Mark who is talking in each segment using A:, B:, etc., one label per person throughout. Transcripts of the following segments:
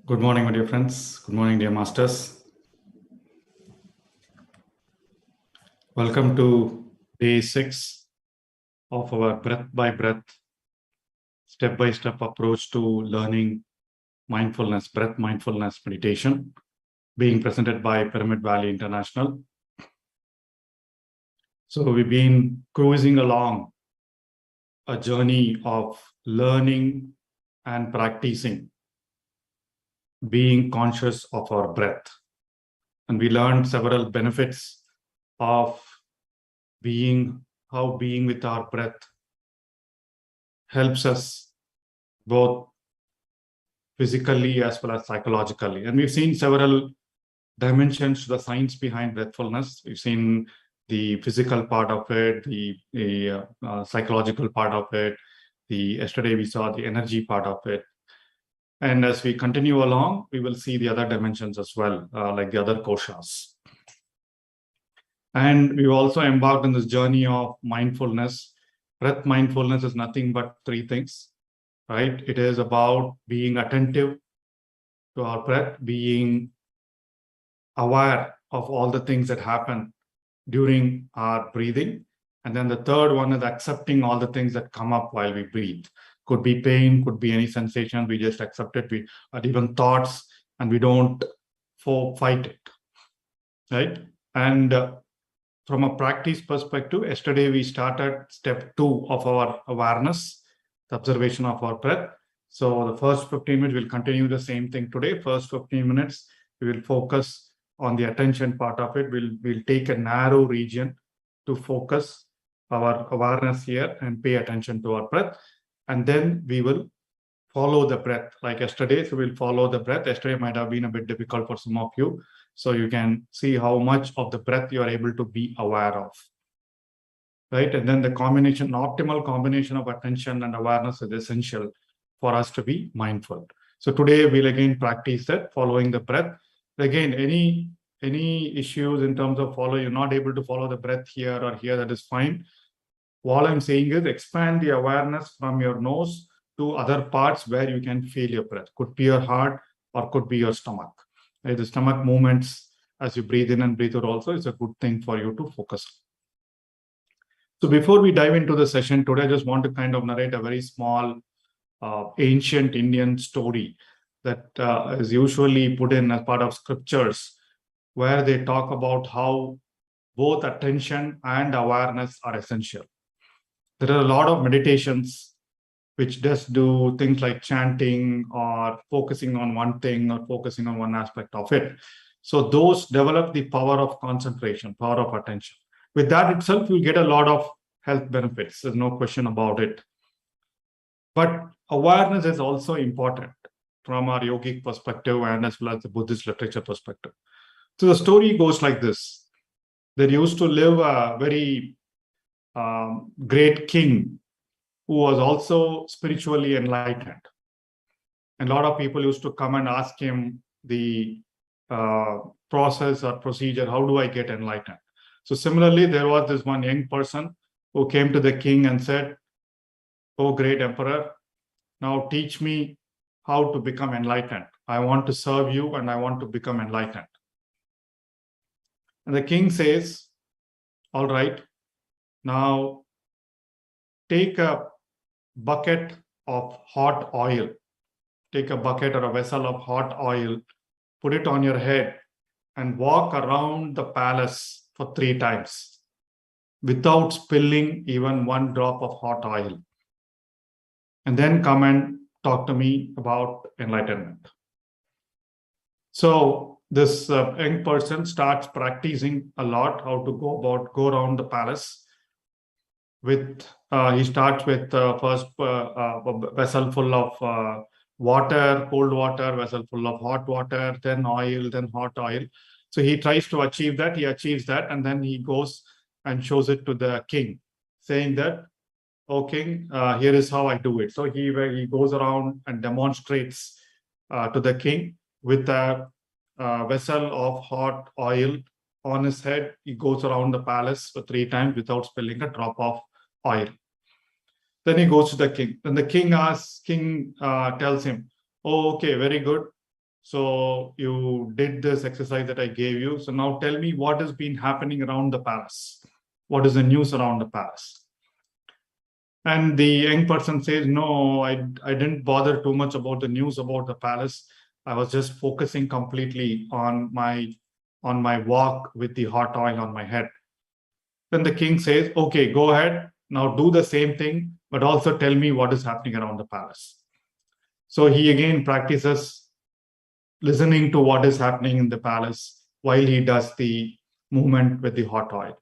A: Good morning, my dear friends. Good morning, dear masters. Welcome to day 6 of our breath by breath, step by step approach to learning mindfulness, breath mindfulness meditation, being presented by Pyramid Valley International. So we've been cruising along a journey of learning and practicing, being conscious of our breath. And we learned several benefits of how being with our breath helps us both physically as well as psychologically. And we've seen several dimensions to the science behind breathfulness. We've seen the physical part of it, the psychological part of it. Yesterday we saw the energy part of it. And as we continue along, we will see the other dimensions as well, like the other koshas. And we've also embarked on this journey of mindfulness. Breath mindfulness is nothing but 3 things, right? It is about being attentive to our breath, being aware of all the things that happen during our breathing. And then the third one is accepting all the things that come up while we breathe. Could be pain, could be any sensation, we just accept it, or even thoughts, and we don't fight it, right? And from a practice perspective, yesterday we started step 2 of our awareness, the observation of our breath. So the first 15 minutes, we'll continue the same thing today. First 15 minutes, we will focus on the attention part of it. We'll take a narrow region to focus our awareness here and pay attention to our breath. And then we will follow the breath like yesterday. So we'll follow the breath. Yesterday might have been a bit difficult for some of you. So you can see how much of the breath you are able to be aware of, right? And then the optimal combination of attention and awareness is essential for us to be mindful. So today we'll again practice that, following the breath. Again, any issues in terms of you're not able to follow the breath here or here, that is fine. All I'm saying is expand the awareness from your nose to other parts where you can feel your breath. Could be your heart or could be your stomach. Right? The stomach movements as you breathe in and breathe out also is a good thing for you to focus on. So before we dive into the session today, I just want to kind of narrate a very small ancient Indian story that is usually put in as part of scriptures, where they talk about how both attention and awareness are essential. There are a lot of meditations which just do things like chanting or focusing on one thing or focusing on one aspect of it. So those develop the power of concentration, power of attention. With that itself, you'll get a lot of health benefits. There's no question about it. But awareness is also important from our yogic perspective and as well as the Buddhist literature perspective. So the story goes like this. There used to live a very great king who was also spiritually enlightened. And a lot of people used to come and ask him the process or procedure, how do I get enlightened? So similarly, there was this one young person who came to the king and said, "Oh, great emperor, now teach me how to become enlightened. I want to serve you and I want to become enlightened." And the king says, "All right, now take a bucket of hot oil, take a bucket or a vessel of hot oil, put it on your head and walk around the palace for 3 times without spilling even one drop of hot oil. And then come and talk to me about enlightenment." So this young person starts practicing a lot how to go around the palace. He starts with first a vessel full of water, cold water, vessel full of hot water, then oil, then hot oil. So he tries to achieve that. He achieves that, and then he goes and shows it to the king, saying that, "Oh, king, here is how I do it." So he goes around and demonstrates to the king with a vessel of hot oil on his head. He goes around the palace for 3 times without spilling a drop of oil. Then he goes to the king. Then the king tells him, "Oh, okay, very good. So you did this exercise that I gave you. So now tell me what has been happening around the palace. What is the news around the palace? And the young person says, no, I didn't bother too much about the news about the palace. I was just focusing completely on my walk with the hot oil on my head. Then the king says, okay, go ahead. Now do the same thing, but also tell me what is happening around the palace. So he again practices listening to what is happening in the palace while he does the movement with the hot oil.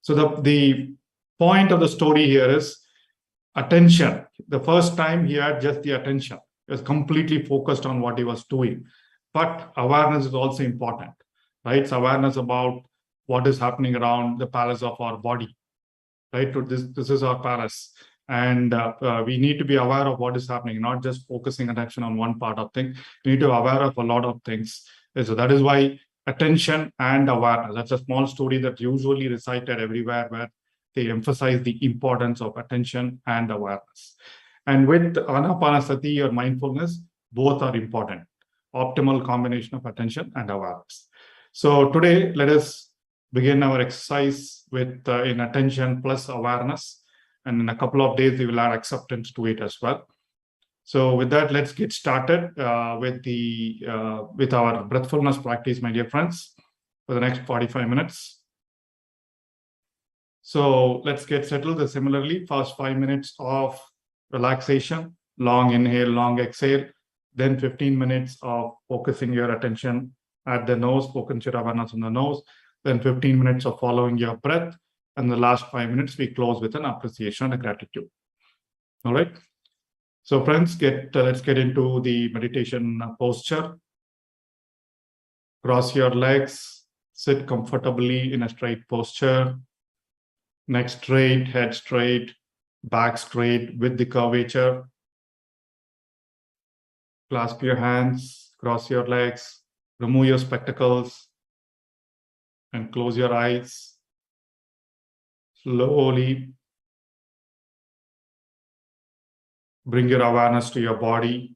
A: So the point of the story here is attention. The first time he had just the attention. He was completely focused on what he was doing. But awareness is also important, right? It's awareness about what is happening around the palace of our body, right? This is our palace. And we need to be aware of what is happening, not just focusing attention on one part of things. We need to be aware of a lot of things. So that is why attention and awareness. That's a small story that's usually recited everywhere where they emphasize the importance of attention and awareness. And with anapanasati or mindfulness, both are important. Optimal combination of attention and awareness. So today, let us begin our exercise with in attention plus awareness. And in a couple of days, we will add acceptance to it as well. So with that, let's get started with our breathfulness practice, my dear friends, for the next 45 minutes. So let's get settled. Similarly, first 5 minutes of relaxation, long inhale, long exhale, then 15 minutes of focusing your attention at the nose, focus your awareness on the nose, then 15 minutes of following your breath, and the last 5 minutes we close with an appreciation and gratitude. All right. So friends, let's get into the meditation posture. Cross your legs, sit comfortably in a straight posture. Neck straight, head straight, back straight with the curvature. Clasp your hands, cross your legs, remove your spectacles, and close your eyes. Slowly bring your awareness to your body.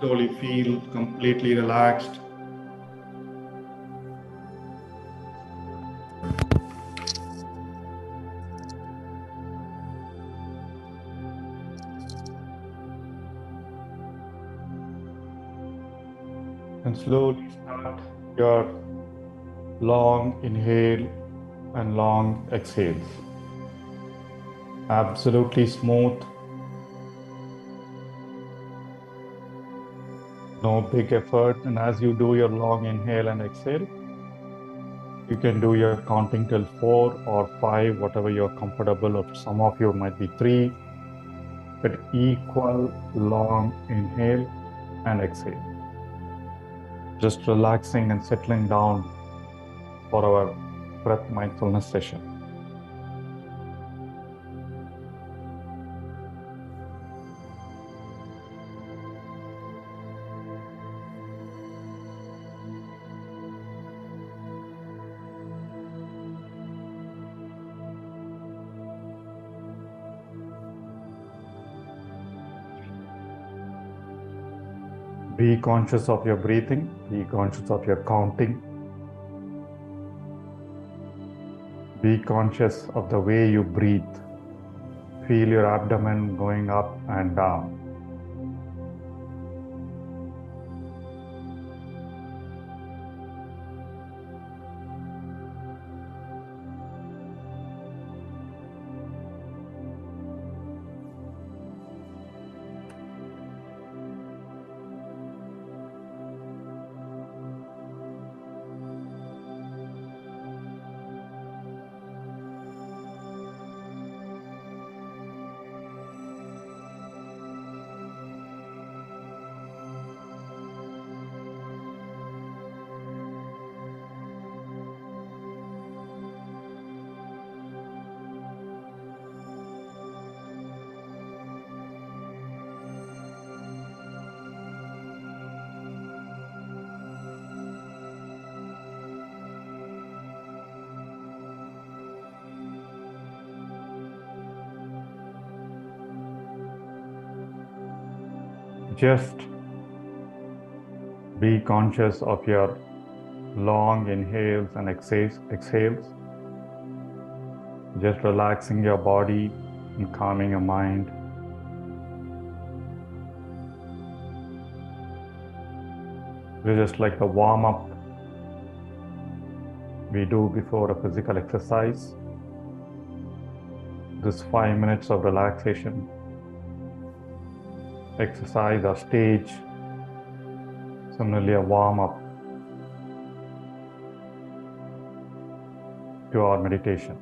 A: Slowly feel completely relaxed. And slowly start your long inhale and long exhales. Absolutely smooth. No big effort. And as you do your long inhale and exhale, you can do your counting till 4 or 5, whatever you're comfortable, or some of you might be 3, but equal long inhale and exhale. Just relaxing and settling down for our breath mindfulness session. Be conscious of your breathing, be conscious of your counting. Be conscious of the way you breathe. Feel your abdomen going up and down. Just be conscious of your long inhales and exhales. Just relaxing your body and calming your mind. This is just like the warm-up we do before a physical exercise. This 5 minutes of relaxation exercise or stage, similarly a warm-up to our meditation.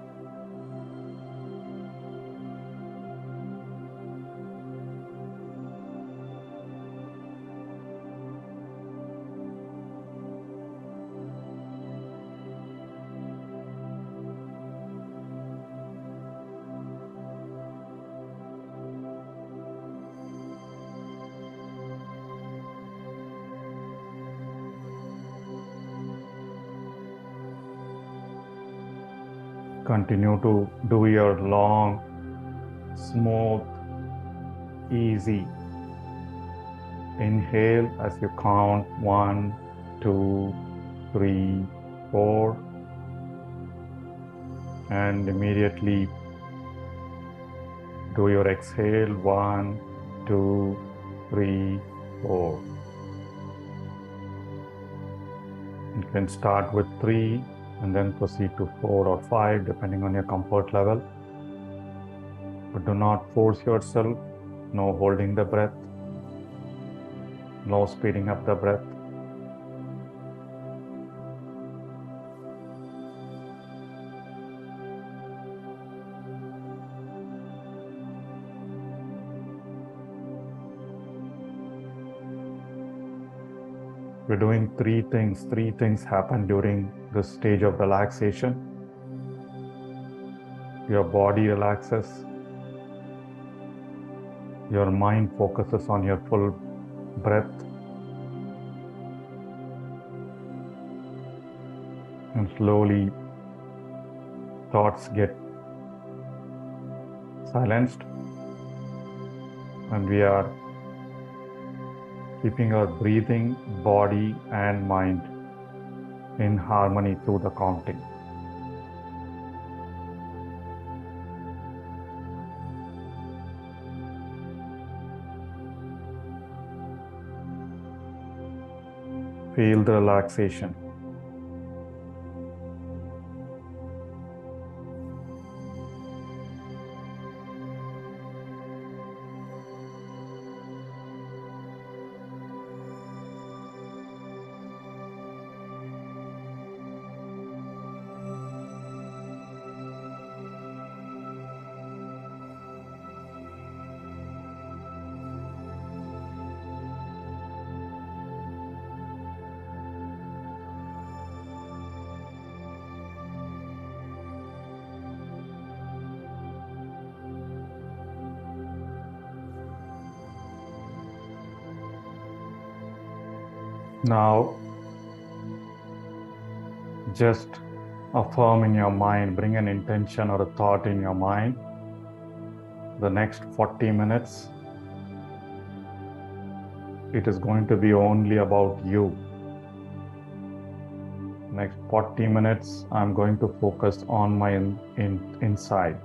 A: Continue to do your long, smooth, easy inhale as you count 1, 2, 3, 4, and immediately do your exhale 1, 2, 3, 4. You can start with 3 and then proceed to 4 or 5 depending on your comfort level. But do not force yourself, no holding the breath, no speeding up the breath. We're doing 3 things. 3 things happen during this stage of relaxation. Your body relaxes. Your mind focuses on your full breath. And slowly thoughts get silenced. And we are keeping our breathing, body, and mind in harmony through the counting. Feel the relaxation. Now, just affirm in your mind, bring an intention or a thought in your mind. The next 40 minutes, it is going to be only about you. Next 40 minutes, I'm going to focus on my inside.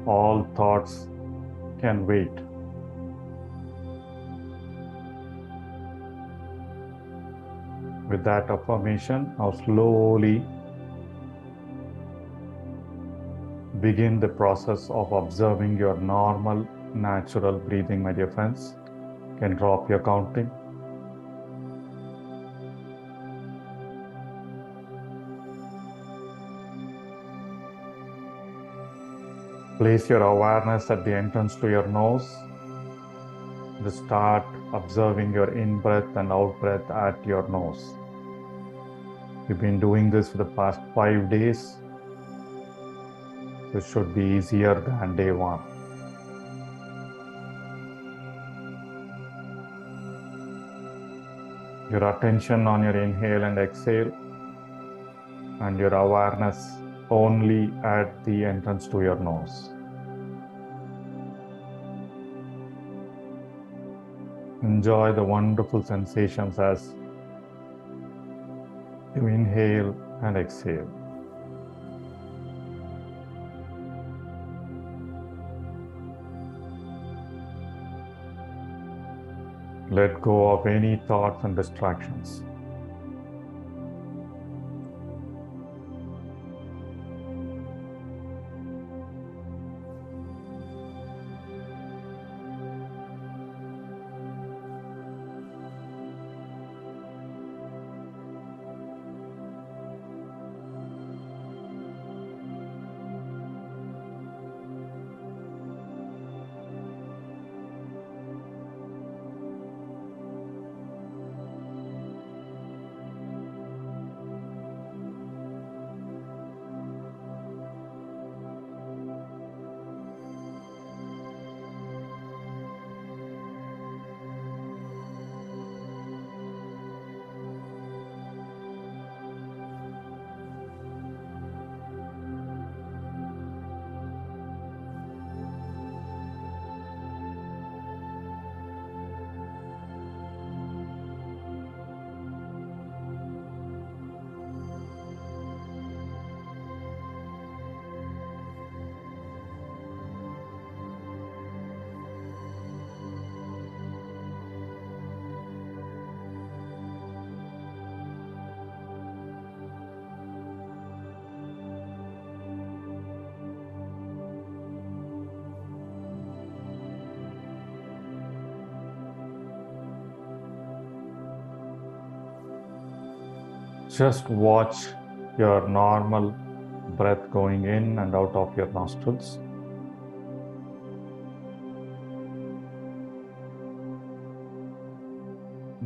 A: All thoughts can wait. With that affirmation, now slowly begin the process of observing your normal, natural breathing, my dear friends. You can drop your counting. Place your awareness at the entrance to your nose. Just start observing your in-breath and out-breath at your nose. We've been doing this for the past 5 days. So it should be easier than day 1. Your attention on your inhale and exhale, and your awareness only at the entrance to your nose. Enjoy the wonderful sensations as you inhale and exhale. Let go of any thoughts and distractions. Just watch your normal breath going in and out of your nostrils.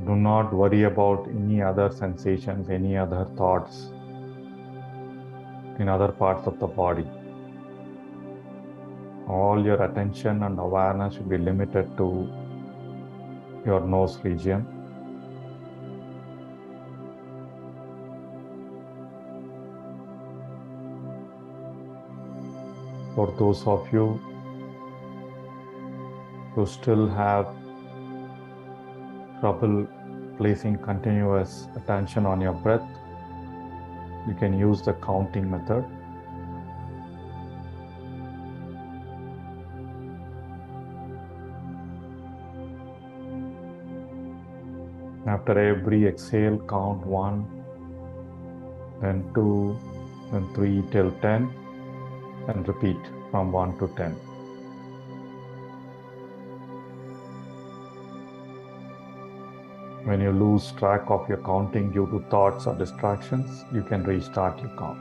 A: Do not worry about any other sensations, any other thoughts in other parts of the body. All your attention and awareness should be limited to your nose region. For those of you who still have trouble placing continuous attention on your breath, you can use the counting method. After every exhale, count 1, then 2, then 3 till 10, and repeat from 1 to 10. When you lose track of your counting due to thoughts or distractions, you can restart your count.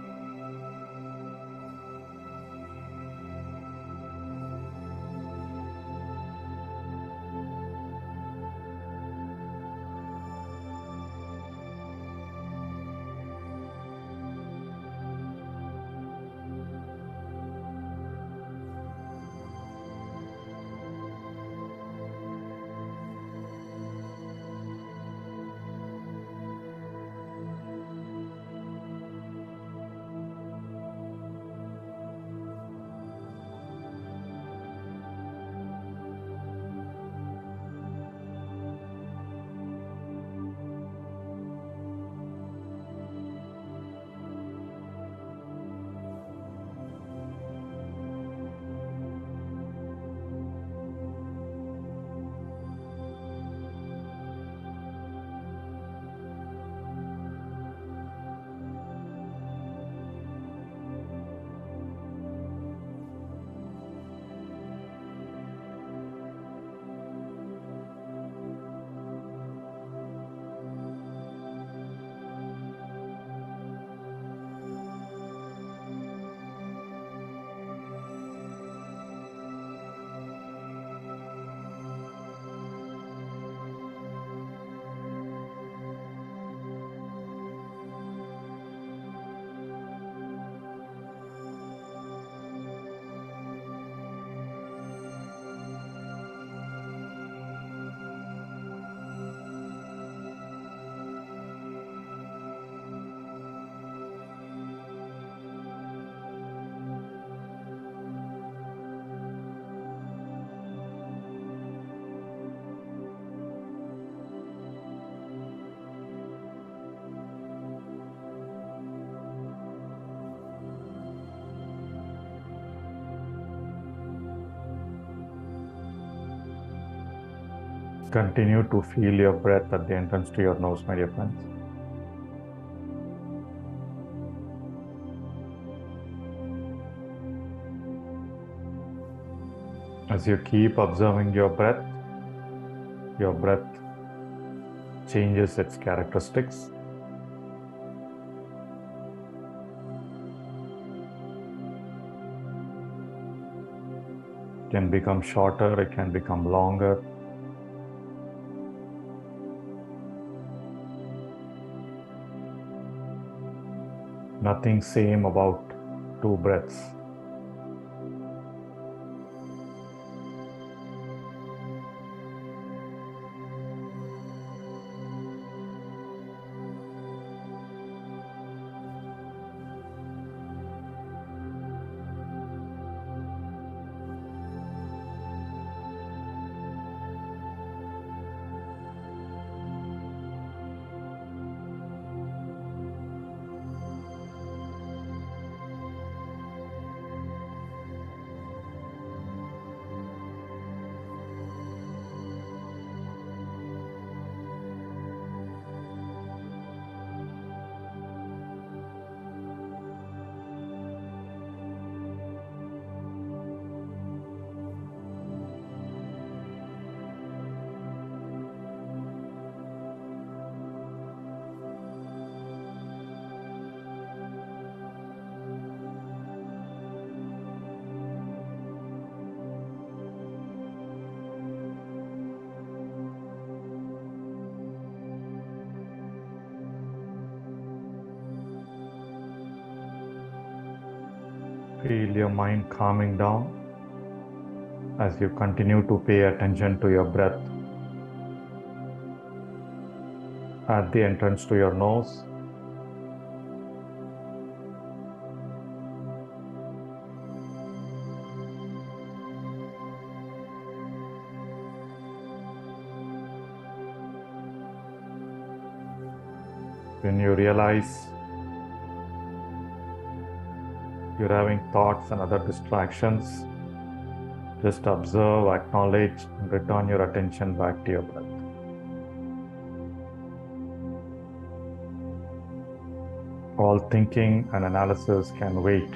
A: Continue to feel your breath at the entrance to your nose, my dear friends. As you keep observing your breath changes its characteristics. It can become shorter, it can become longer. Nothing same about two breaths. Feel your mind calming down as you continue to pay attention to your breath at the entrance to your nose. When you realize you're having thoughts and other distractions, just observe, acknowledge, and return your attention back to your breath. All thinking and analysis can wait.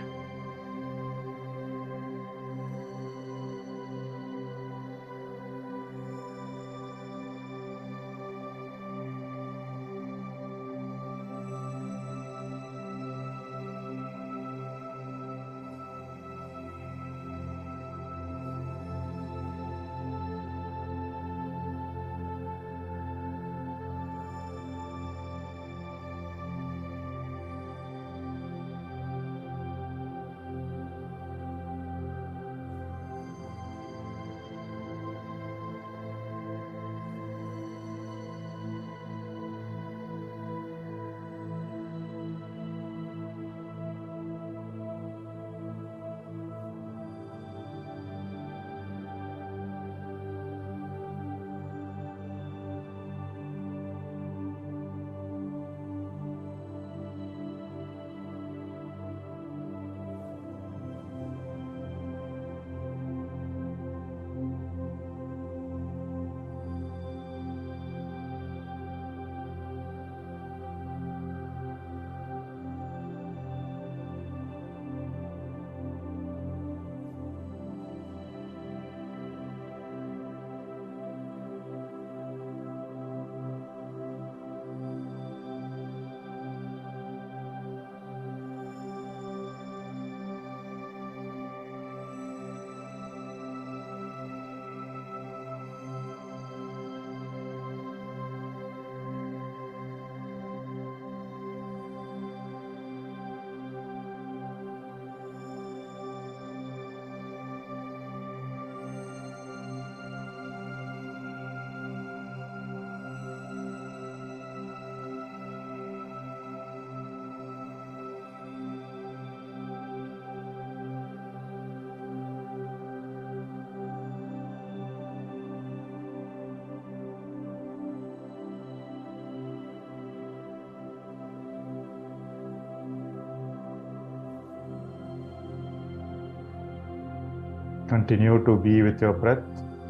A: Continue to be with your breath.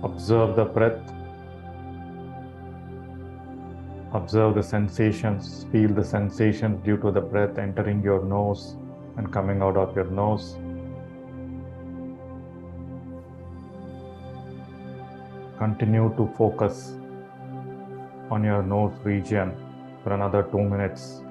A: Observe the breath Observe the sensations, feel the sensations due to the breath entering your nose and coming out of your nose. Continue to focus on your nose region for another 2 minutes.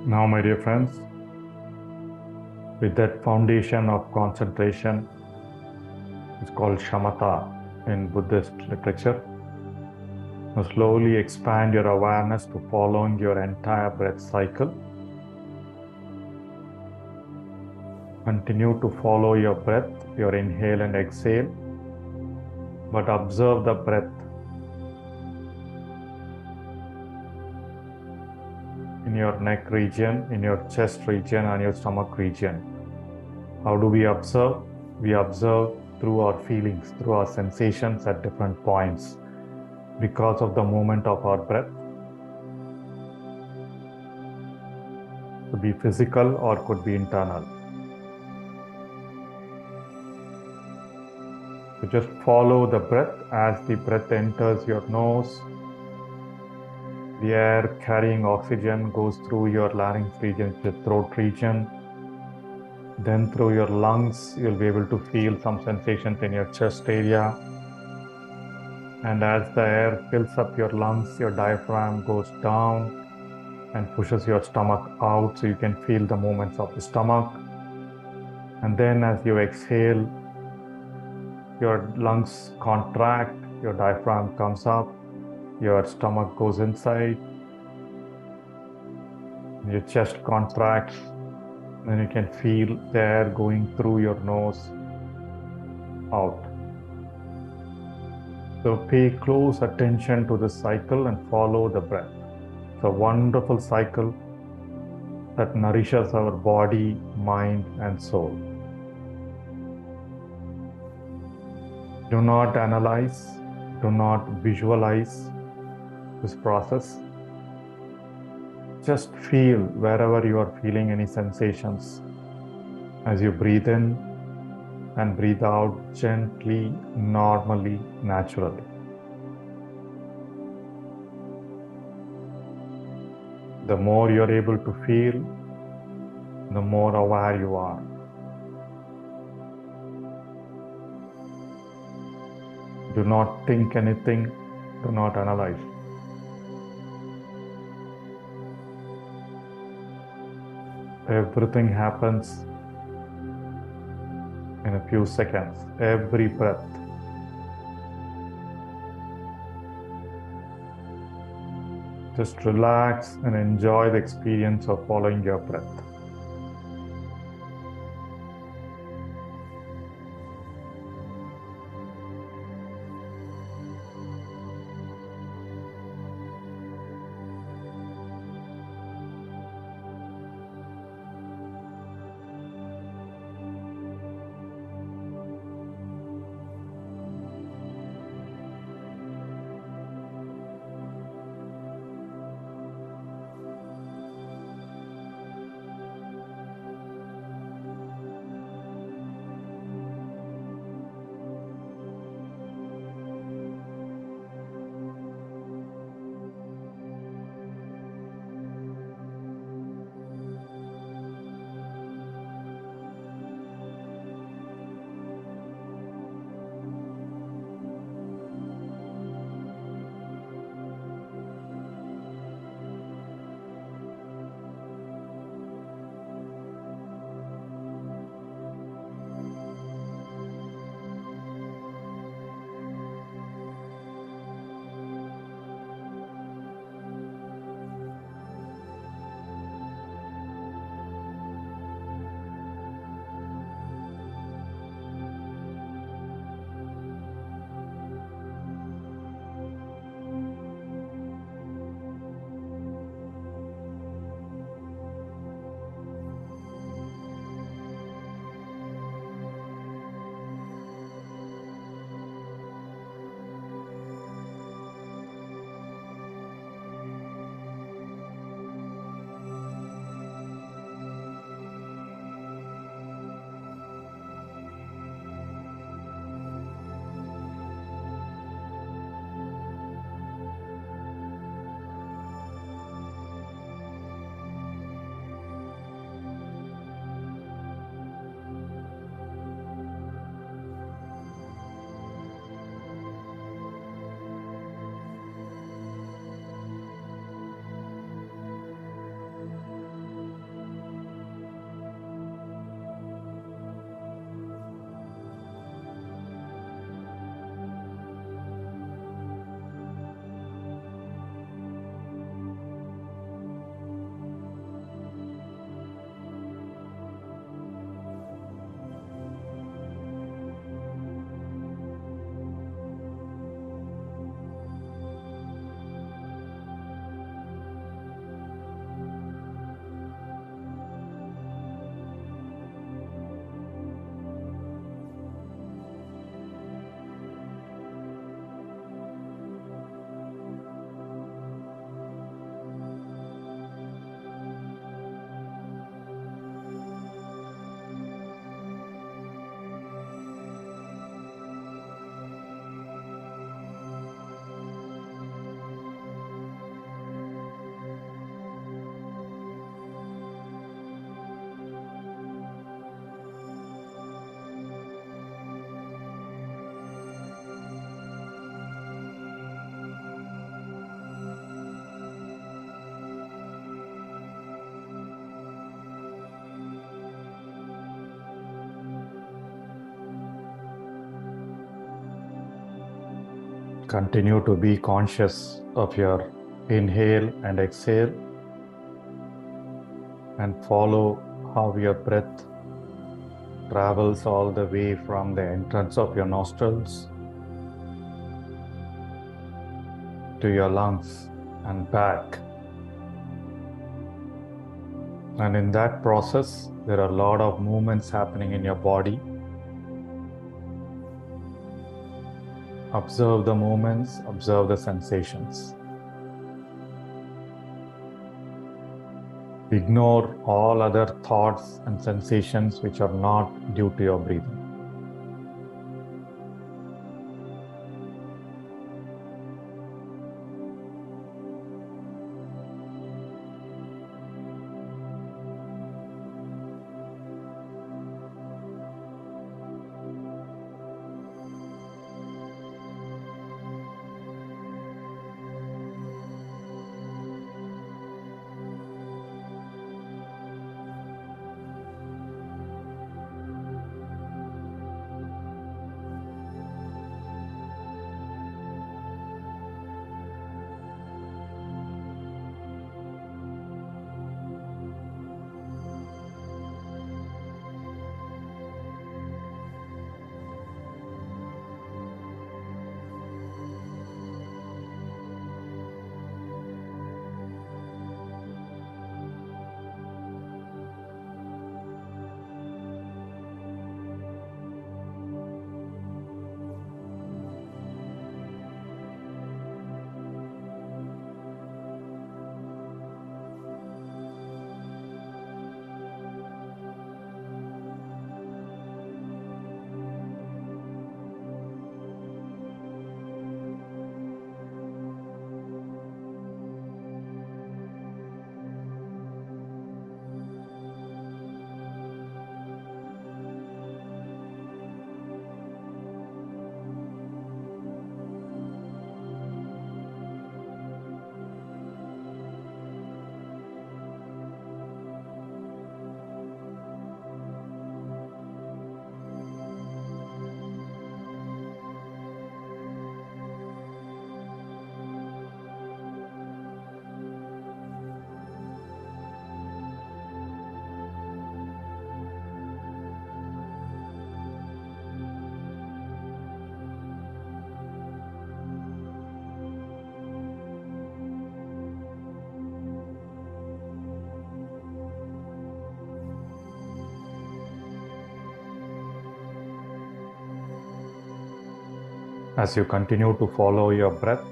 A: Now, my dear friends, with that foundation of concentration, it's called shamatha in Buddhist literature. Now slowly expand your awareness to following your entire breath cycle. Continue to follow your breath, your inhale and exhale, but observe the breath in your neck region, in your chest region, and your stomach region. How do we observe? We observe through our feelings, through our sensations at different points because of the movement of our breath. Could be physical or could be internal. So just follow the breath as the breath enters your nose. The air carrying oxygen goes through your larynx region, the throat region. Then through your lungs, you'll be able to feel some sensations in your chest area. And as the air fills up your lungs, your diaphragm goes down and pushes your stomach out, so you can feel the movements of the stomach. And then as you exhale, your lungs contract, your diaphragm comes up, your stomach goes inside, your chest contracts, then you can feel the air going through your nose out. So pay close attention to this cycle and follow the breath. It's a wonderful cycle that nourishes our body, mind, and soul. Do not analyze, do not visualize this process. Just feel wherever you are feeling any sensations as you breathe in and breathe out gently, normally, naturally. The more you're able to feel, the more aware you are. Do not think anything, do not analyze. Everything happens in a few seconds, every breath. Just relax and enjoy the experience of following your breath. Continue to be conscious of your inhale and exhale and follow how your breath travels all the way from the entrance of your nostrils into your lungs and back. And in that process, there are a lot of movements happening in your body. Observe the movements, observe the sensations. Ignore all other thoughts and sensations which are not due to your breathing. As you continue to follow your breath,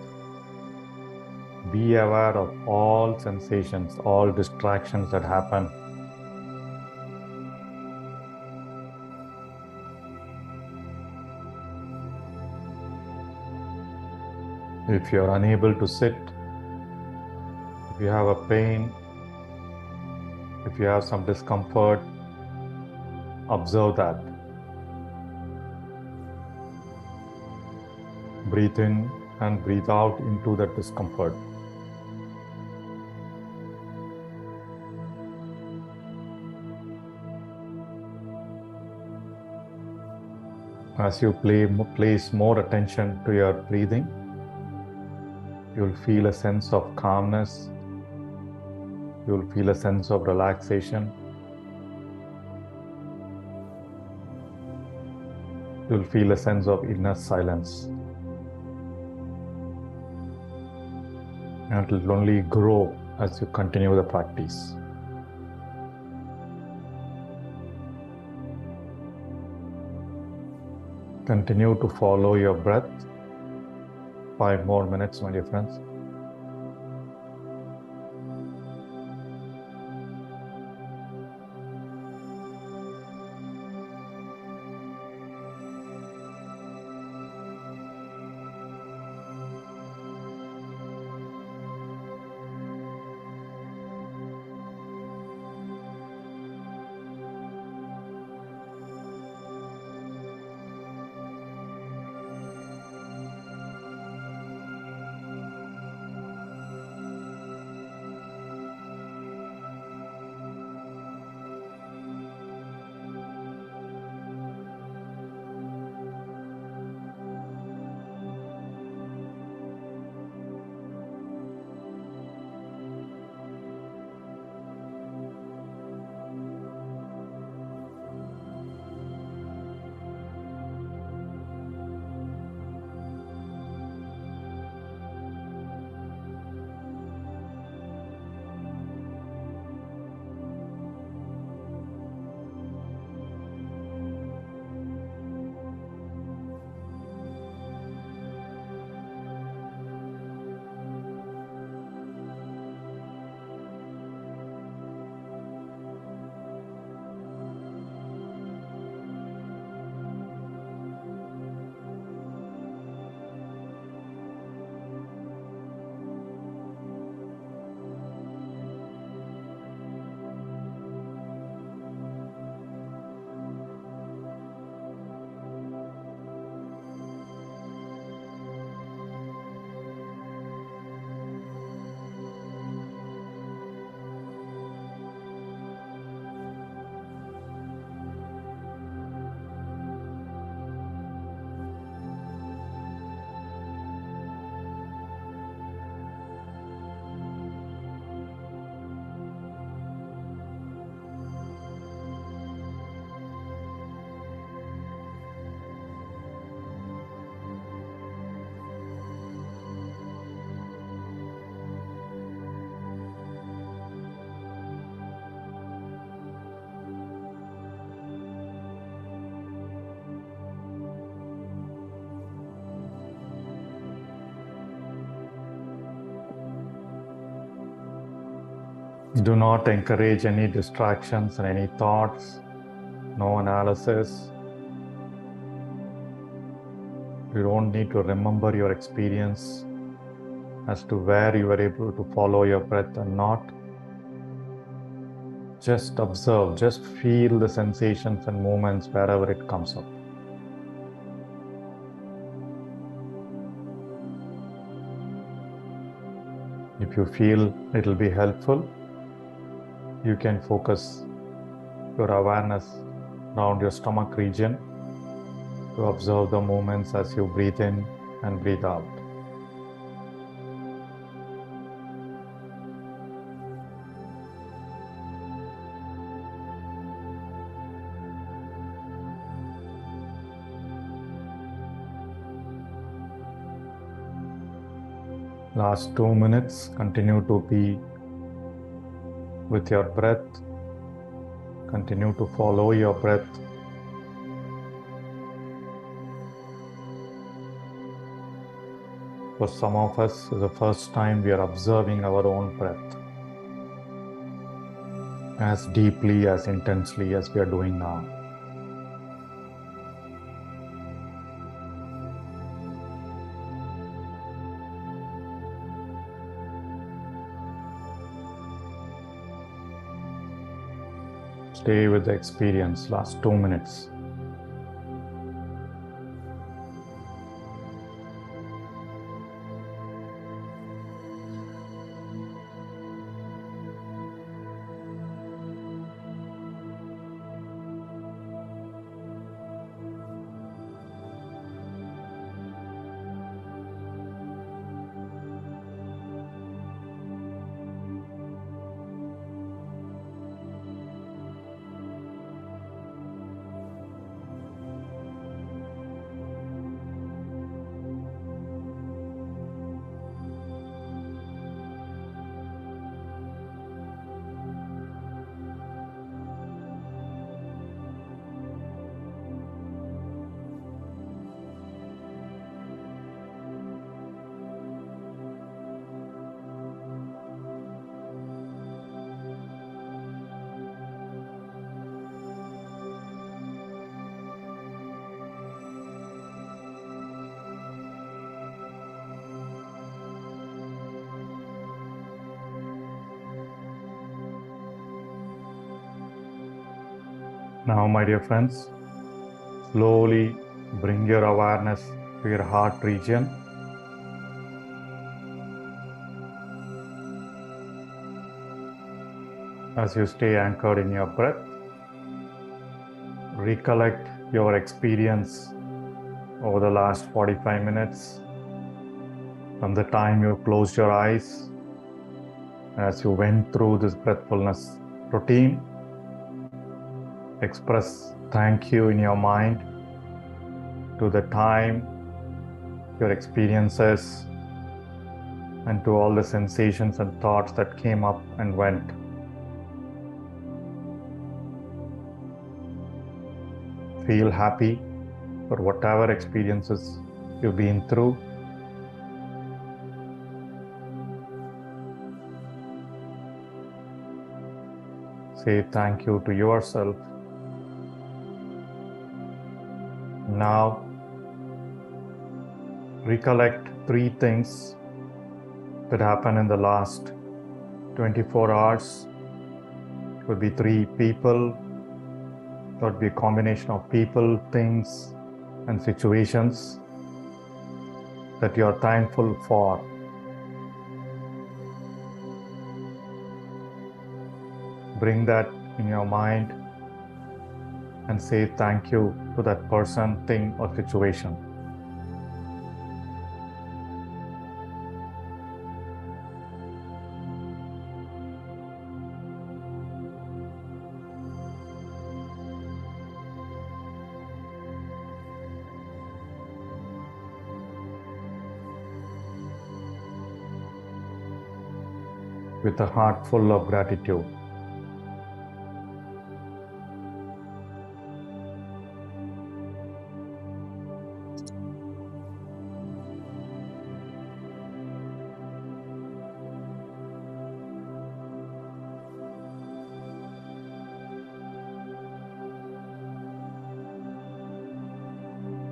A: be aware of all sensations, all distractions that happen. If you are unable to sit, if you have a pain, if you have some discomfort, observe that. Breathe in and breathe out into that discomfort. As you place more attention to your breathing, you'll feel a sense of calmness. You'll feel a sense of relaxation. You'll feel a sense of inner silence. And it will only grow as you continue the practice. Continue to follow your breath. 5 more minutes, my dear friends. Do not encourage any distractions and any thoughts, no analysis. You don't need to remember your experience as to where you were able to follow your breath and not. Just observe, just feel the sensations and movements wherever it comes up. If you feel it will be helpful, you can focus your awareness around your stomach region to observe the movements as you breathe in and breathe out. Last 2 minutes, continue to be with your breath. Continue to follow your breath. For some of us, it's the first time we are observing our own breath as deeply, as intensely as we are doing now. Stay with the experience, last 2 minutes. Now, my dear friends, slowly bring your awareness to your heart region. As you stay anchored in your breath, recollect your experience over the last 45 minutes from the time you closed your eyes as you went through this breathfulness routine. Express thank you in your mind to the time, your experiences, and to all the sensations and thoughts that came up and went. Feel happy for whatever experiences you've been through. Say thank you to yourself. Now, recollect 3 things that happened in the last 24 hours. It could be 3 people. It could be a combination of people, things, and situations that you are thankful for. Bring that in your mind and say thank you to that person, thing, or situation. With a heart full of gratitude.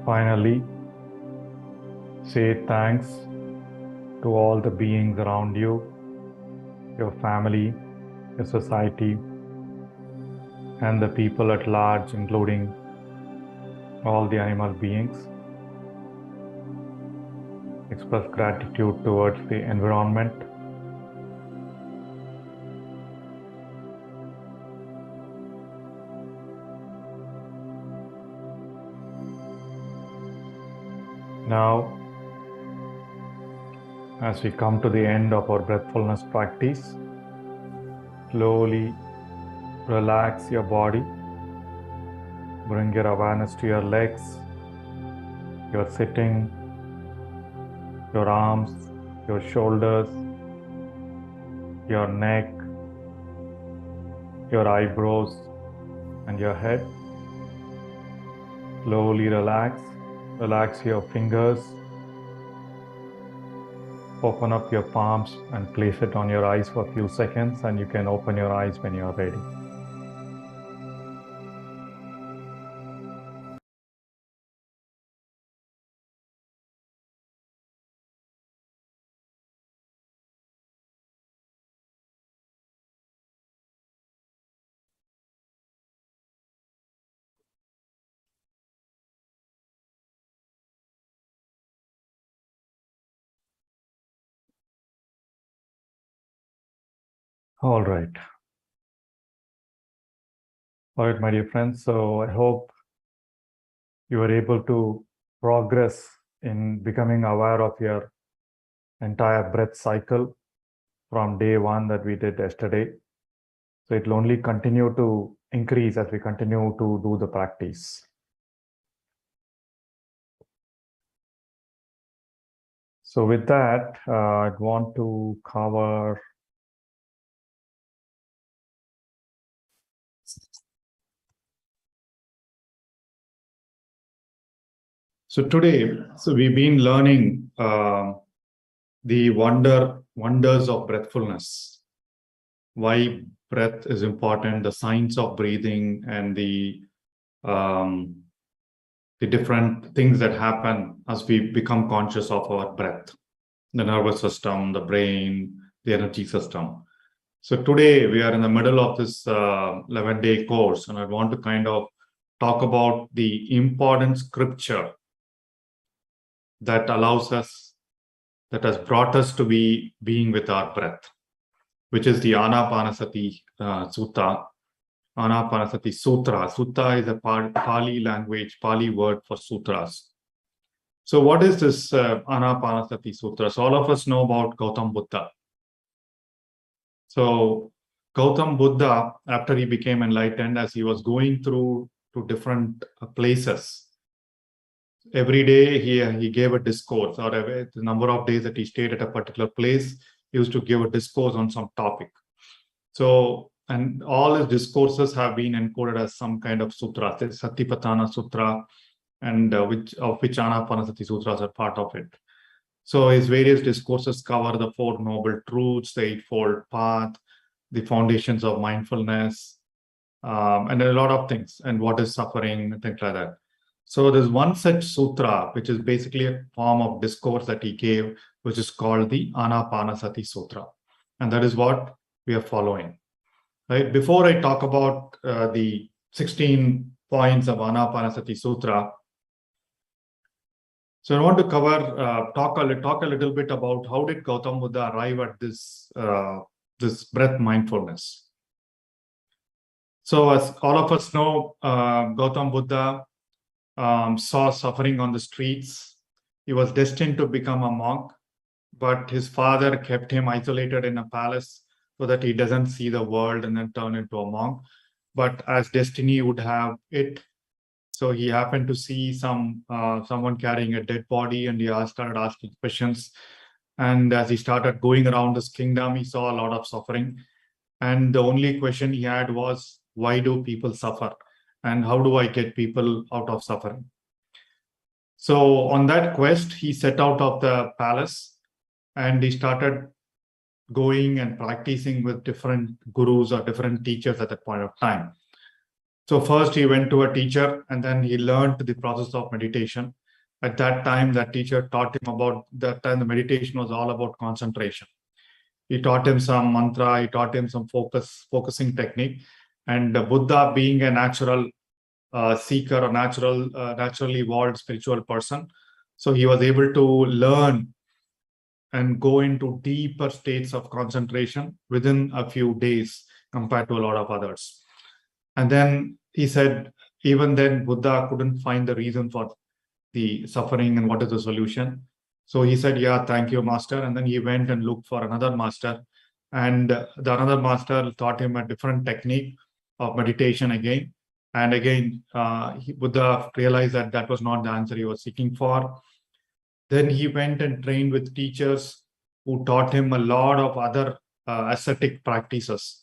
A: Finally, say thanks to all the beings around you, your family, your society, and the people at large, including all the animal beings. Express gratitude towards the environment. Now, as we come to the end of our breathfulness practice, slowly relax your body. Bring your awareness to your legs, your sitting, your arms, your shoulders, your neck, your eyebrows, and your head. Slowly relax. Relax your fingers. Open up your palms and place it on your eyes for a few seconds, and you can open your eyes when you are ready. All right. All right, my dear friends. So I hope you are able to progress in becoming aware of your entire breath cycle from day one that we did yesterday. So it will only continue to increase as we continue to do the practice. So with that, I'd want to cover So today, we've been learning the wonders of breathfulness, why breath is important, the science of breathing, and the different things that happen as we become conscious of our breath, the nervous system, the brain, the energy system. So today we are in the middle of this 11-day course, and I want to kind of talk about the important scripture that allows us, that has brought us to be being with our breath, which is the Anapanasati Sutta. Anapanasati Sutra. Sutta is a Pali language, Pali word for sutras. So what is this Anapanasati Sutra? So all of us know about Gautam Buddha. So Gautam Buddha, after he became enlightened, as he was going through to different places, every day he gave a discourse, or the number of days that he stayed at a particular place, he used to give a discourse on some topic. So, and all his discourses have been encoded as some kind of sutra, the Satipatthana Sutra, and which Anapanasati Sutras are part of it. So his various discourses cover the Four Noble Truths, the Eightfold Path, the foundations of mindfulness, and a lot of things, and what is suffering, and things like that. So there's one such sutra, which is basically a form of discourse that he gave, which is called the Anapanasati Sutra. And that is what we are following. Right? Before I talk about the 16 points of Anapanasati Sutra, so I want to cover, talk a little bit about how did Gautam Buddha arrive at this, this breath mindfulness. So as all of us know, Gautam Buddha saw suffering on the streets. He was destined to become a monk, but his father kept him isolated in a palace so that he doesn't see the world and then turn into a monk. But as destiny would have it, so he happened to see someone carrying a dead body, and he started asking questions. And as he started going around his kingdom, he saw a lot of suffering. And the only question he had was, why do people suffer? And how do I get people out of suffering? So on that quest, he set out of the palace, and he started going and practicing with different gurus or different teachers at that point of time. So first he went to a teacher and then he learned the process of meditation. At that time, that teacher taught him about that time the meditation was all about concentration. He taught him some mantra, he taught him some focusing technique. And Buddha, being a natural seeker or naturally evolved spiritual person, so he was able to learn and go into deeper states of concentration within a few days compared to a lot of others. And then he said, even then, Buddha couldn't find the reason for the suffering and what is the solution. So he said, yeah, thank you, master. And then he went and looked for another master. And the another master taught him a different technique of meditation again. And again, Buddha realized that that was not the answer he was seeking for. Then he went and trained with teachers who taught him a lot of other ascetic practices,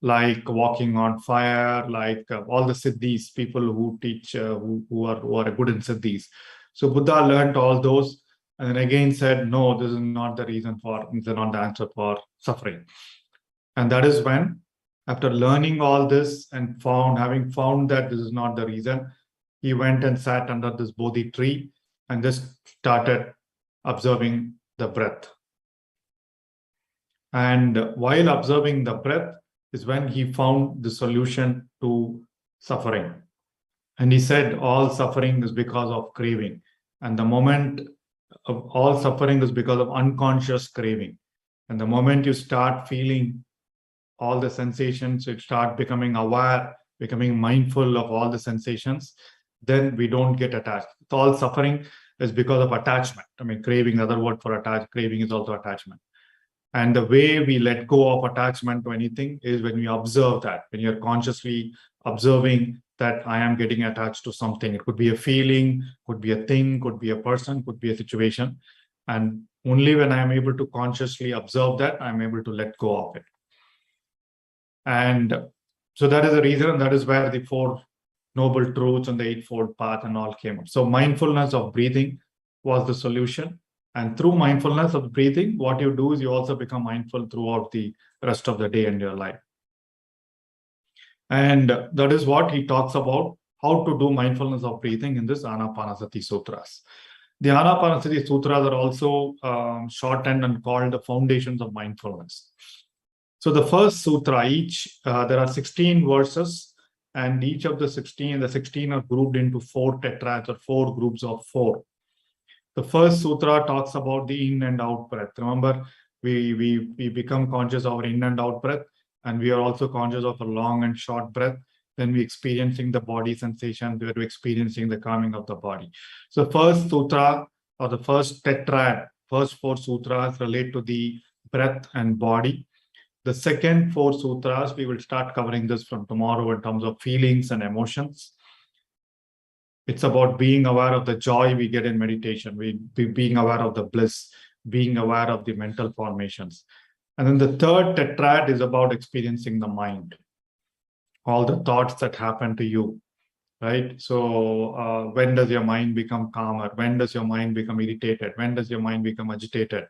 A: like walking on fire, like all the siddhis, people who teach, who are good in siddhis. So Buddha learned all those and then again said, no, this is not the reason for, this is not the answer for suffering. And that is when, after learning all this and having found that this is not the reason, he went and sat under this Bodhi tree and just started observing the breath. And while observing the breath is when he found the solution to suffering. And he said all suffering is because of craving. And the moment of all suffering is because of unconscious craving. And the moment you start feeling all the sensations, you start becoming aware, becoming mindful of all the sensations, then we don't get attached. All suffering is because of attachment. I mean, craving, the other word for craving is also attachment. And the way we let go of attachment to anything is when we observe that, when you're consciously observing that I am getting attached to something. It could be a feeling, could be a thing, could be a person, could be a situation. And only when I am able to consciously observe that, I'm able to let go of it. And so that is the reason, and that is where the Four Noble Truths and the Eightfold Path and all came up. So mindfulness of breathing was the solution. And through mindfulness of breathing, what you do is you also become mindful throughout the rest of the day in your life. And that is what he talks about, how to do mindfulness of breathing in this Anapanasati Sutras. The Anapanasati Sutras are also shortened and called the foundations of mindfulness. So the first sutra, there are 16 verses, and each of the 16 are grouped into 4 tetrads or 4 groups of 4. The first sutra talks about the in and out breath. Remember, we become conscious of our in and out breath, and we are also conscious of a long and short breath. Then we're experiencing the body sensation, we're experiencing the calming of the body. So first sutra or the first tetrad, first 4 sutras relate to the breath and body. The second 4 sutras, we will start covering this from tomorrow in terms of feelings and emotions. It's about being aware of the joy we get in meditation, being aware of the bliss, being aware of the mental formations. And then the third tetrad is about experiencing the mind, all the thoughts that happen to you, right? So when does your mind become calmer? When does your mind become irritated? When does your mind become agitated,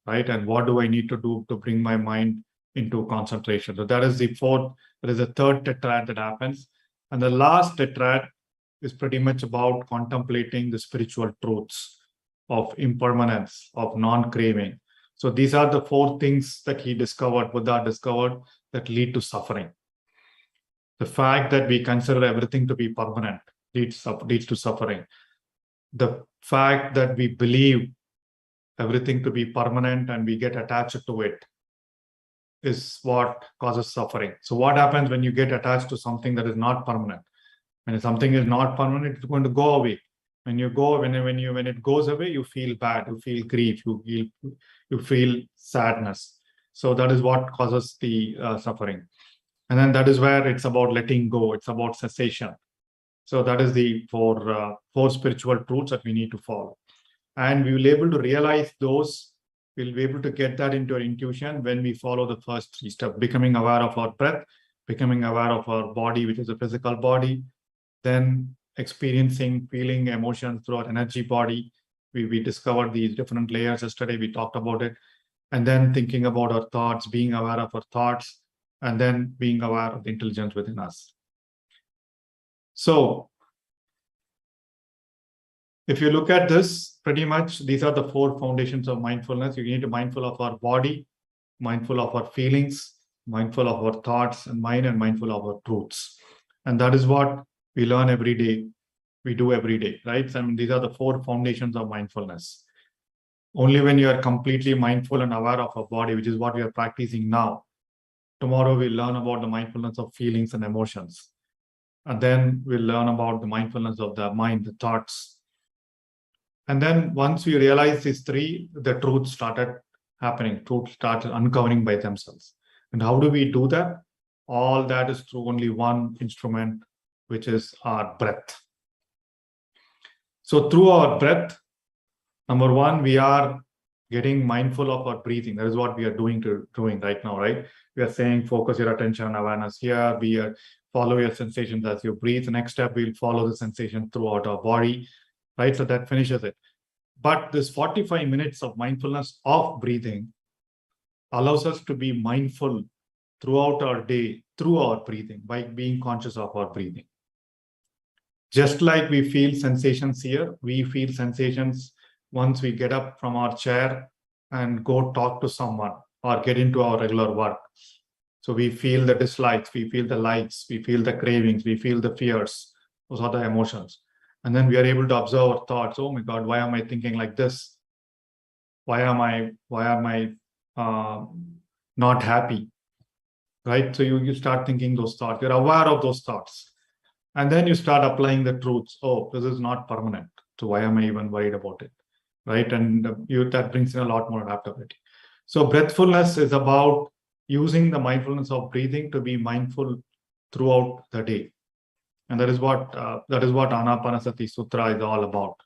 A: right? And what do I need to do to bring my mind into concentration? So that is the third tetrad that happens. And the last tetrad is pretty much about contemplating the spiritual truths of impermanence, of non-craving. So these are the 4 things that Buddha discovered, that lead to suffering. The fact that we consider everything to be permanent leads to suffering. The fact that we believe everything to be permanent and we get attached to it is what causes suffering. So what happens when you get attached to something that is not permanent? When something is not permanent, it's going to go away. When it goes away, you feel bad, you feel grief, you feel sadness. So that is what causes the suffering. And then that is where it's about letting go. It's about cessation. So that is the 4 spiritual truths that we need to follow. And we will be able to realize those. We'll be able to get that into our intuition when we follow the first 3 steps: becoming aware of our breath, becoming aware of our body, which is a physical body, then experiencing, feeling emotions through our energy body. We discovered these different layers yesterday. We talked about it. And then thinking about our thoughts, being aware of our thoughts, and then being aware of the intelligence within us. So if you look at this, pretty much these are the 4 foundations of mindfulness. You need to be mindful of our body, mindful of our feelings, mindful of our thoughts and mind, and mindful of our truths. And that is what we learn every day. We do every day, right? I mean, these are the 4 foundations of mindfulness. Only when you are completely mindful and aware of our body, which is what we are practicing now, tomorrow we'll learn about the mindfulness of feelings and emotions. And then we'll learn about the mindfulness of the mind, the thoughts. And then once we realize these 3, the truth started happening. Truth started uncovering by themselves. And how do we do that? All that is through only one instrument, which is our breath. So through our breath, number 1, we are getting mindful of our breathing. That is what we are doing right now, right? We are saying, focus your attention and awareness here. We are follow your sensations as you breathe. The next step, we'll follow the sensation throughout our body, right? So that finishes it. But this 45 minutes of mindfulness of breathing allows us to be mindful throughout our day through our breathing, by being conscious of our breathing. Just like we feel sensations here, we feel sensations once we get up from our chair and go talk to someone or get into our regular work. So we feel the dislikes, we feel the likes, we feel the cravings, we feel the fears. Those are the emotions. And then we are able to observe our thoughts. Oh my God, why am I thinking like this? Why am I not happy? Right? So you start thinking those thoughts. You're aware of those thoughts. And then you start applying the truths. Oh, this is not permanent. So why am I even worried about it? Right? And that brings in a lot more adaptability. So breathfulness is about using the mindfulness of breathing to be mindful throughout the day. And that is what Anapanasati Sutra is all about.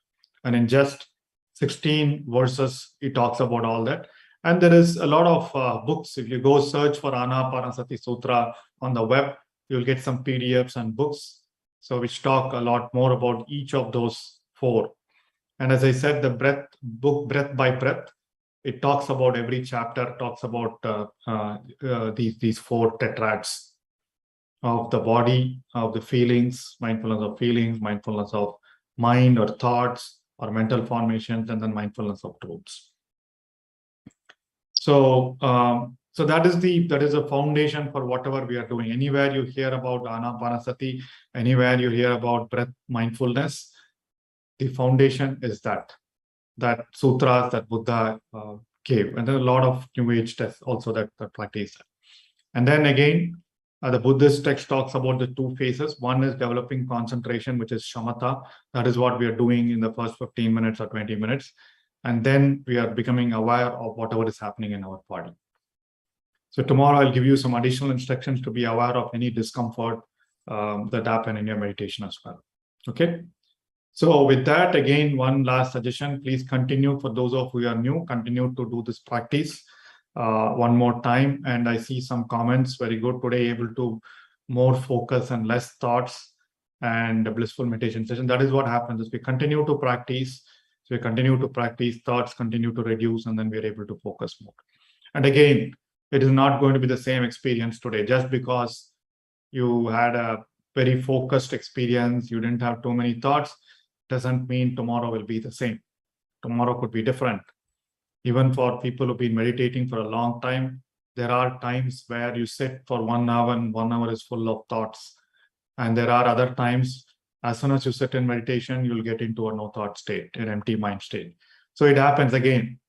A: And in just 16 verses, it talks about all that. And there is a lot of books. If you go search for Anapanasati Sutra on the web, you'll get some PDFs and books, so which talk a lot more about each of those 4. And as I said, the book Breath by Breath, it talks about every chapter, talks about these 4 tetrads of the body, of the feelings, mindfulness of mind or thoughts or mental formations, and then mindfulness of truths. So, so that is a foundation for whatever we are doing. Anywhere you hear about Anapanasati, anywhere you hear about breath mindfulness, the foundation is that sutras that Buddha gave. And there are a lot of New Age texts also that practice that. And then again, the Buddhist text talks about the 2 phases. One is developing concentration, which is shamatha. That is what we are doing in the first 15 minutes or 20 minutes. And then we are becoming aware of whatever is happening in our body. So tomorrow I'll give you some additional instructions to be aware of any discomfort that happen in your meditation as well. Okay. So with that, again, one last suggestion, please continue. For those of you who are new, continue to do this practice one more time. And I see some comments, very good today, able to more focus and less thoughts and a blissful meditation session. That is what happens as we continue to practice. So we continue to practice, thoughts continue to reduce, and then we're able to focus more. And again, it is not going to be the same experience today. Just because you had a very focused experience, you didn't have too many thoughts, doesn't mean tomorrow will be the same. Tomorrow could be different. Even for people who've been meditating for a long time, there are times where you sit for 1 hour and 1 hour is full of thoughts. And there are other times, as soon as you sit in meditation, you'll get into a no thought state, an empty mind state. So it happens again.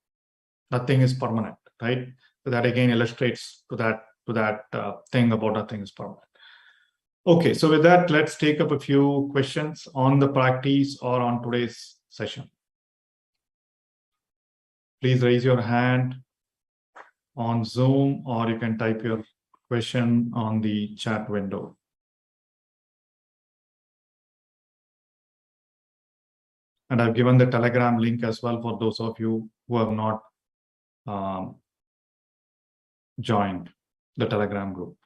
A: Nothing is permanent, right? So that again illustrates to that thing about nothing is permanent. Okay, so with that, let's take up a few questions on the practice or on today's session. Please raise your hand on Zoom, or you can type your question on the chat window. And I've given the Telegram link as well for those of you who have not joined the Telegram group.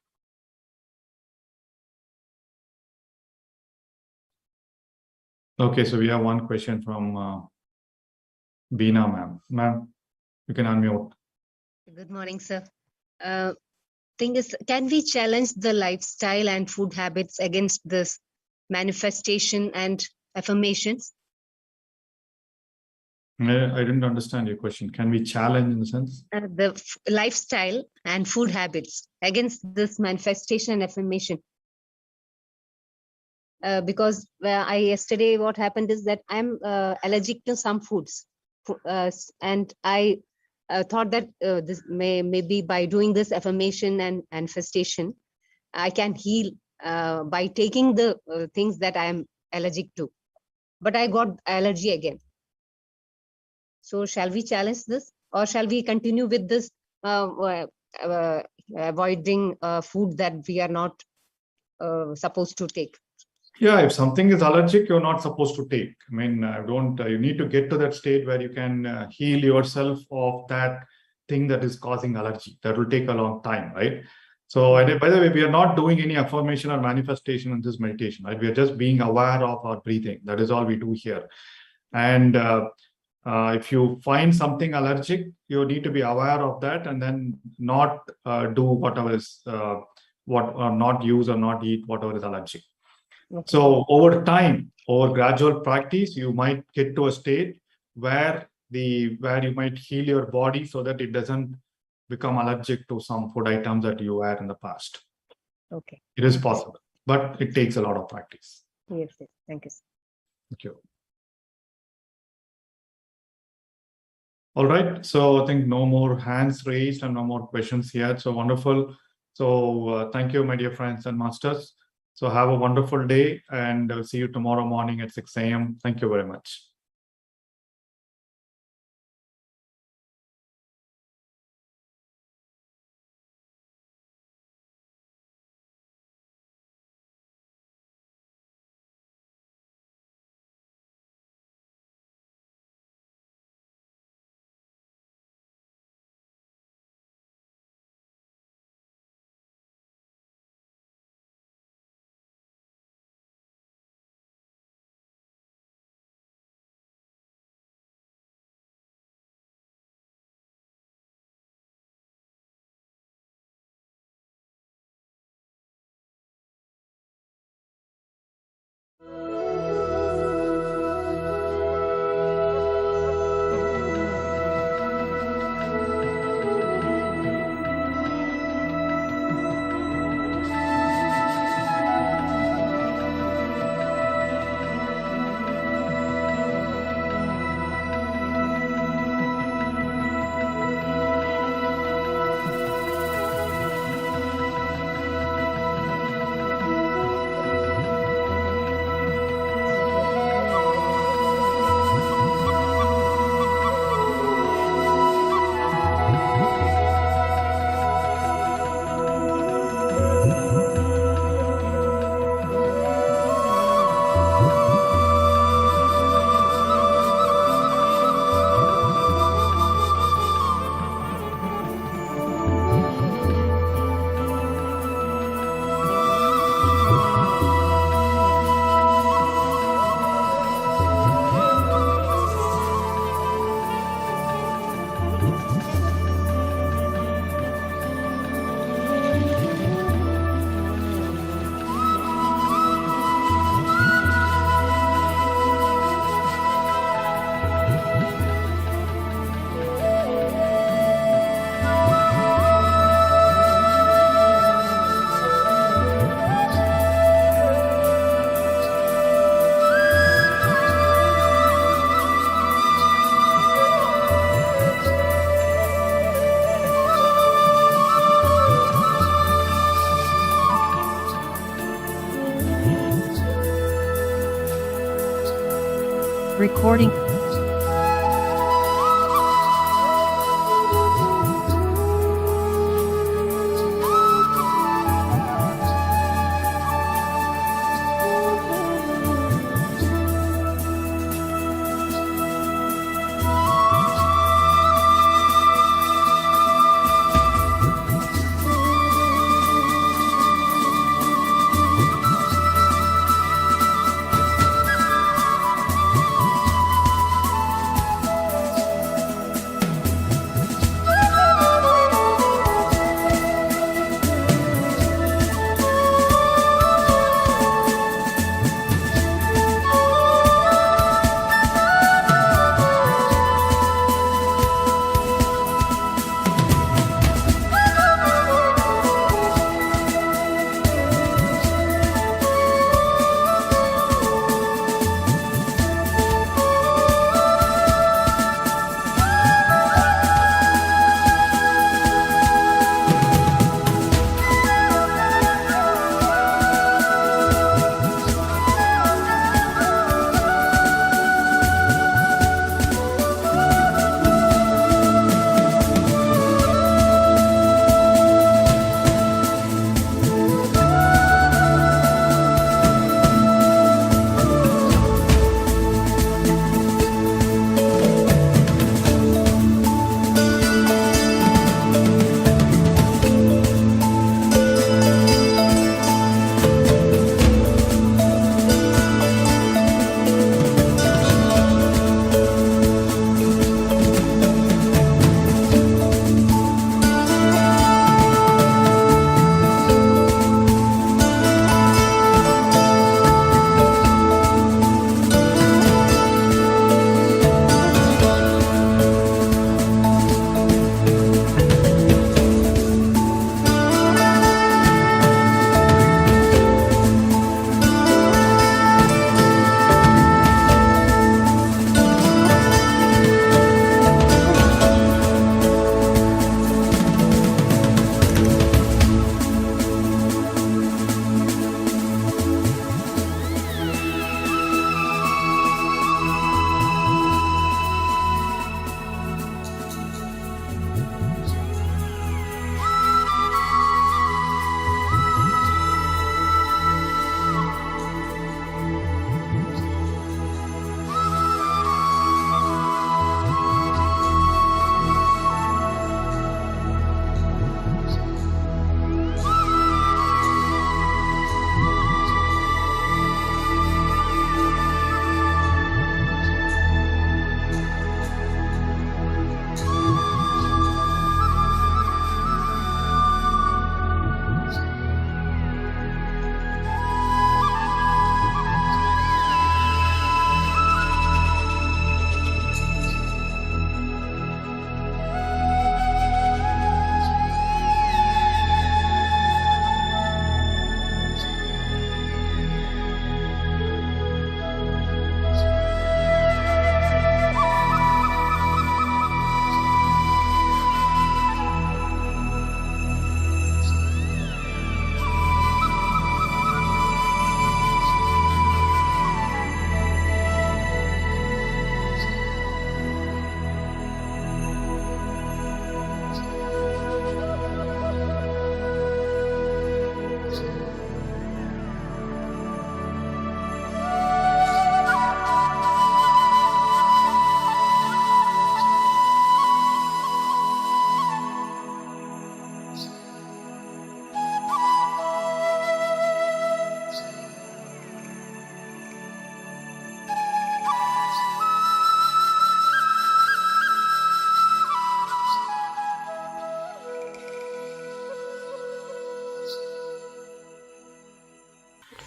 A: Okay, so we have one question from Beena ma'am. Ma'am, you can unmute.
B: Good morning, sir. Thing is, can we challenge the lifestyle and food habits against this manifestation and affirmations.
A: I didn't understand your question. Can we challenge in the sense?
B: The lifestyle and food habits against this manifestation and affirmation. Because yesterday what happened is that I'm allergic to some foods, and I thought that this maybe by doing this affirmation and manifestation, I can heal by taking the things that I am allergic to. But I got allergy again. So shall we challenge this, or shall we continue with this avoiding food that we are not supposed to take?
A: Yeah, if something is allergic, you're not supposed to take. I mean, you need to get to that state where you can heal yourself of that thing that is causing allergy. That will take a long time, right? So, by the way, we are not doing any affirmation or manifestation in this meditation, right? We are just being aware of our breathing. That is all we do here. And if you find something allergic, you need to be aware of that and then not do whatever is, not use or not eat whatever is allergic. Okay. So over time, over gradual practice, you might get to a state where you might heal your body so that it doesn't become allergic to some food items that you were in the past.
B: Okay.
A: It is possible, but it takes a lot of practice.
B: Yes, yes. Thank you.
A: Thank you. All right. So I think no more hands raised and no more questions here. So wonderful. So thank you, my dear friends and masters. So have a wonderful day, and I'll see you tomorrow morning at 6 a.m. Thank you very much.
C: Recording.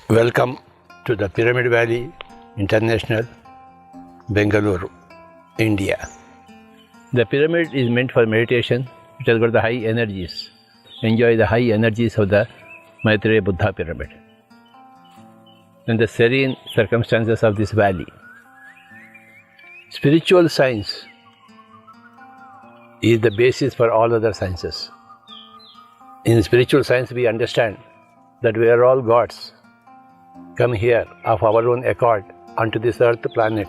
C: Welcome to the Pyramid Valley International, Bengaluru, India. The pyramid is meant for meditation. It has got the high energies. Enjoy the high energies of the Maitreya Buddha pyramid and the serene circumstances of this valley. Spiritual science is the basis for all other sciences. In spiritual science, we understand that we are all gods, come here of our own accord onto this earth planet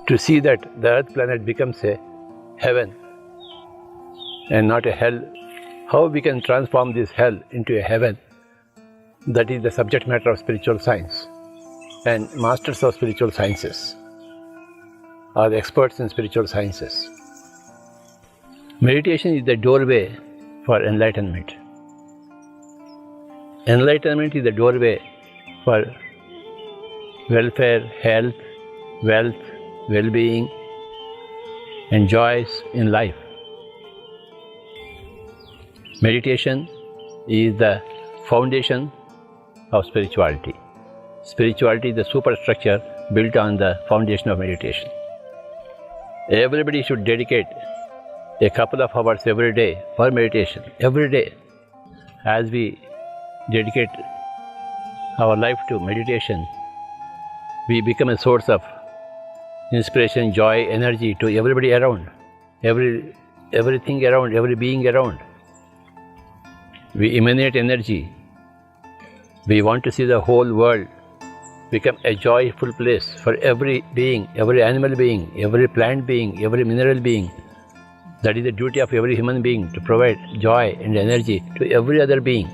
C: to see that the earth planet becomes a heaven and not a hell. How we can transform this hell into a heaven, that is the subject matter of spiritual science. And masters of spiritual sciences are the experts in spiritual sciences. Meditation is the doorway for enlightenment. Enlightenment is the doorway for welfare, health, wealth, well-being, and joys in life. Meditation is the foundation of spirituality. Spirituality is the superstructure built on the foundation of meditation. Everybody should dedicate a couple of hours every day for meditation, every day. As we dedicate our life to meditation, we become a source of inspiration, joy, energy to everybody around, everything around, every being around. We emanate energy. We want to see the whole world become a joyful place for every being, every animal being, every plant being, every mineral being. That is the duty of every human being, to provide joy and energy to every other being.